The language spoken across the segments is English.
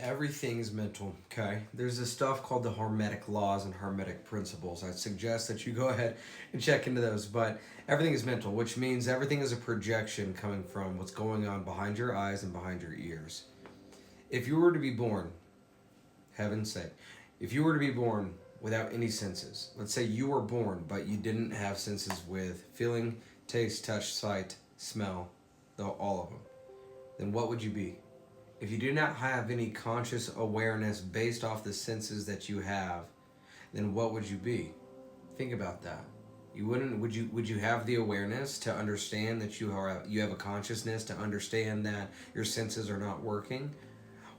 Everything's mental, okay? There's this stuff called the Hermetic laws and Hermetic principles. I'd suggest that you go ahead and check into those. But everything is mental, which means everything is a projection coming from what's going on behind your eyes and behind your ears. If you were to be born, heaven's sake, if you were to be born without any senses, let's say you were born but you didn't have senses with feeling, taste, touch, sight, smell, all of them, then what would you be? If you do not have any conscious awareness based off the senses that you have, then what would you be? Think about that. You wouldn't would you have the awareness to understand that you have a consciousness to understand that your senses are not working?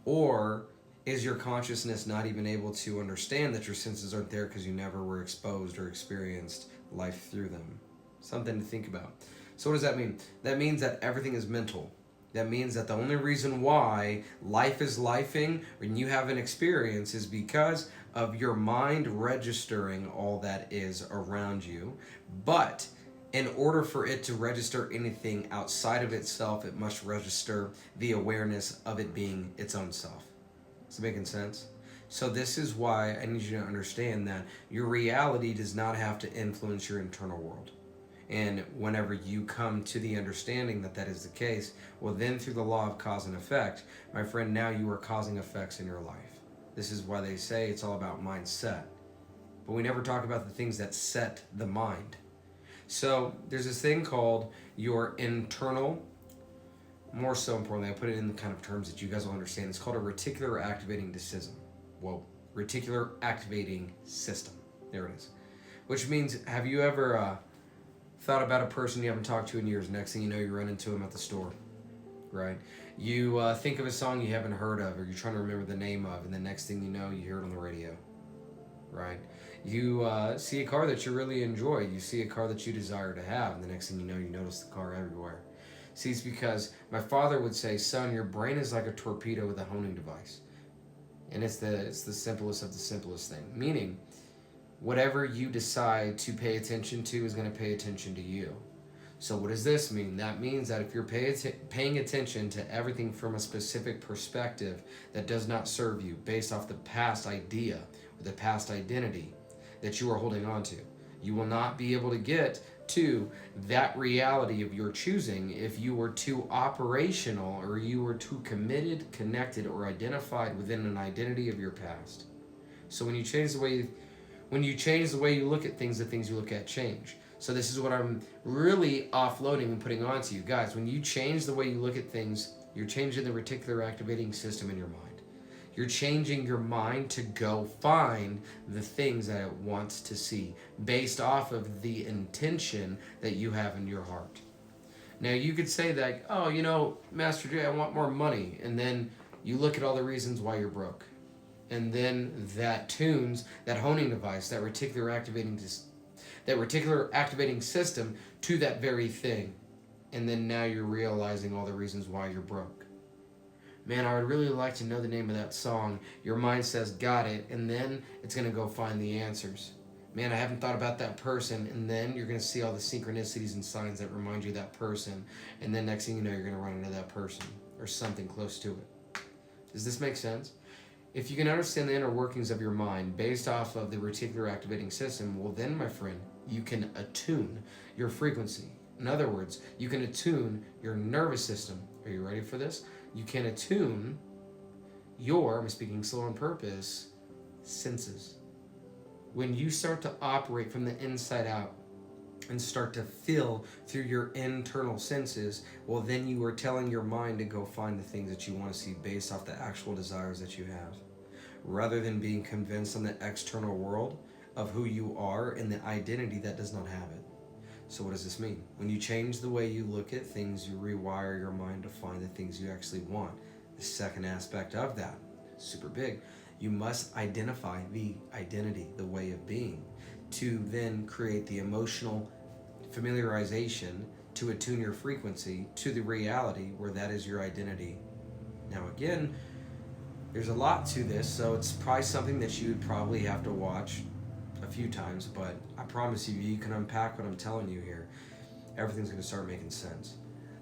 Or is your consciousness not even able to understand that your senses aren't there because you never were exposed or experienced life through them? Something to think about. So what does that mean? That means that everything is mental. That means that the only reason why life is lifing when you have an experience is because of your mind registering all that is around you. But in order for it to register anything outside of itself, it must register the awareness of it being its own self. Is it making sense? So this is why I need you to understand that your reality does not have to influence your internal world. And whenever you come to the understanding that that is the case, well, then through the law of cause and effect, my friend, now you are causing effects in your life. This is why they say it's all about mindset. But we never talk about the things that set the mind. So there's this thing called your internal, more so importantly, I put it in the kind of terms that you guys will understand. It's called a reticular activating system. Well, reticular activating system. There it is. Which means, have you ever thought about a person you haven't talked to in years? Next thing you know, you run into him at the store, right? You think of a song you haven't heard of, or you're trying to remember the name of, and the next thing you know, you hear it on the radio, right? You see a car that you really enjoy. You see a car that you desire to have, and the next thing you know, you notice the car everywhere. See, it's because my father would say, son, your brain is like a torpedo with a honing device. And it's the simplest of the simplest thing. Meaning, whatever you decide to pay attention to is going to pay attention to you. So what does this mean? That means that if you're paying attention to everything from a specific perspective that does not serve you based off the past idea or the past identity that you are holding on to, you will not be able to get to that reality of your choosing if you were too operational or you were too committed, connected, or identified within an identity of your past. So when you change the way you look at things, the things you look at change. So this is what I'm really offloading and putting onto you guys. When you change the way you look at things, you're changing the reticular activating system in your mind. You're changing your mind to go find the things that it wants to see based off of the intention that you have in your heart. Now you could say that, oh, Master J, I want more money. And then you look at all the reasons why you're broke. And then that tunes that honing device, that reticular activating system to that very thing. And then now you're realizing all the reasons why you're broke. Man, I would really like to know the name of that song. Your mind says, got it, and then it's going to go find the answers. Man, I haven't thought about that person, and then you're going to see all the synchronicities and signs that remind you of that person, and then next thing you know, you're going to run into that person, or something close to it. Does this make sense? If you can understand the inner workings of your mind based off of the reticular activating system, well then, my friend, you can attune your frequency. In other words, you can attune your nervous system. Are you ready for this? You can attune your, I'm speaking slow on purpose, senses. When you start to operate from the inside out and start to feel through your internal senses, well then you are telling your mind to go find the things that you want to see based off the actual desires that you have. Rather than being convinced on the external world of who you are and the identity that does not have it. So what does this mean? When you change the way you look at things, you rewire your mind to find the things you actually want. The second aspect of that, super big, you must identify the identity, the way of being, to then create the emotional familiarization to attune your frequency to the reality where that is your identity. Now again, there's a lot to this, so it's probably something that you would probably have to watch a few times, but I promise you, you can unpack what I'm telling you here. Everything's going to start making sense.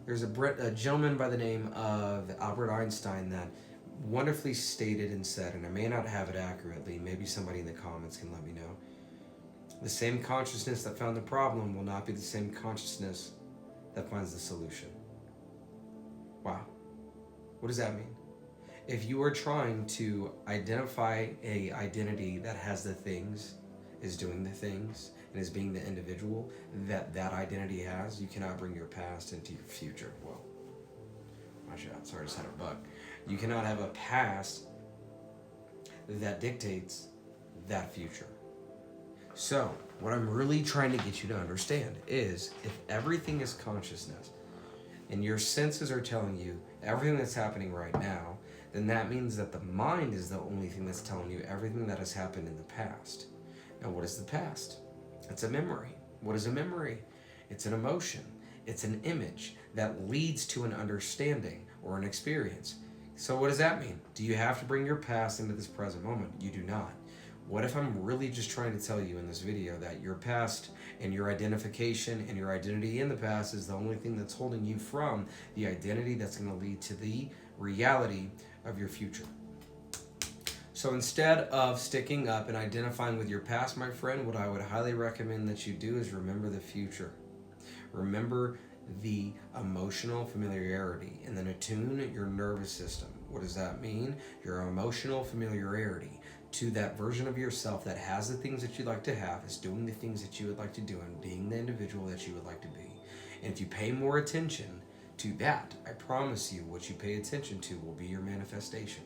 There's a gentleman by the name of Albert Einstein that wonderfully stated and said, and I may not have it accurately, maybe somebody in the comments can let me know. The same consciousness that found the problem will not be the same consciousness that finds the solution. Wow. What does that mean? If you are trying to identify a identity that has the things, is doing the things, and is being the individual that that identity has, you cannot bring your past into your future. Well, watch out. Sorry, I just had a bug. You cannot have a past that dictates that future. So, what I'm really trying to get you to understand is if everything is consciousness and your senses are telling you everything that's happening right now, then that means that the mind is the only thing that's telling you everything that has happened in the past. Now, what is the past? It's a memory. What is a memory? It's an emotion. It's an image that leads to an understanding or an experience. So what does that mean? Do you have to bring your past into this present moment? You do not. What if I'm really just trying to tell you in this video that your past and your identification and your identity in the past is the only thing that's holding you from the identity that's going to lead to the reality of your future? So instead of sticking up and identifying with your past, my friend, what I would highly recommend that you do is remember the future. Remember the emotional familiarity and then attune your nervous system. What does that mean? Your emotional familiarity to that version of yourself that has the things that you'd like to have, is doing the things that you would like to do, and being the individual that you would like to be. And if you pay more attention to that, I promise you what you pay attention to will be your manifestation.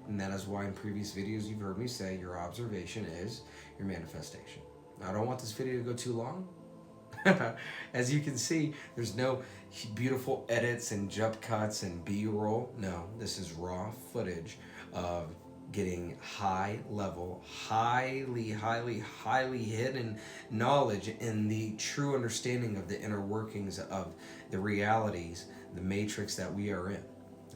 And that is why in previous videos you've heard me say your observation is your manifestation. Now, I don't want this video to go too long. As you can see, there's no beautiful edits and jump cuts and B-roll. No, this is raw footage of getting high level, highly hidden knowledge in the true understanding of the inner workings of the realities, the matrix that we are in.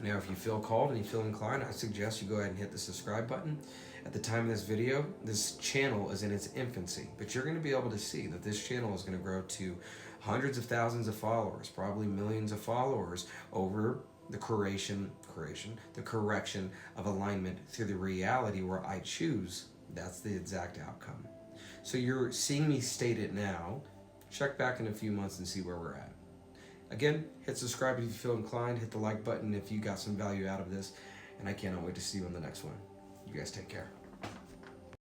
Now, if you feel called and you feel inclined, I suggest you go ahead and hit the subscribe button. At the time of this video, this channel is in its infancy, but you're going to be able to see that this channel is going to grow to hundreds of thousands of followers, probably millions of followers over the correction of alignment through the reality where I choose. That's the exact outcome. So you're seeing me state it now. Check back in a few months and see where we're at. Again, hit subscribe if you feel inclined. Hit the like button if you got some value out of this. And I cannot wait to see you on the next one. You guys take care.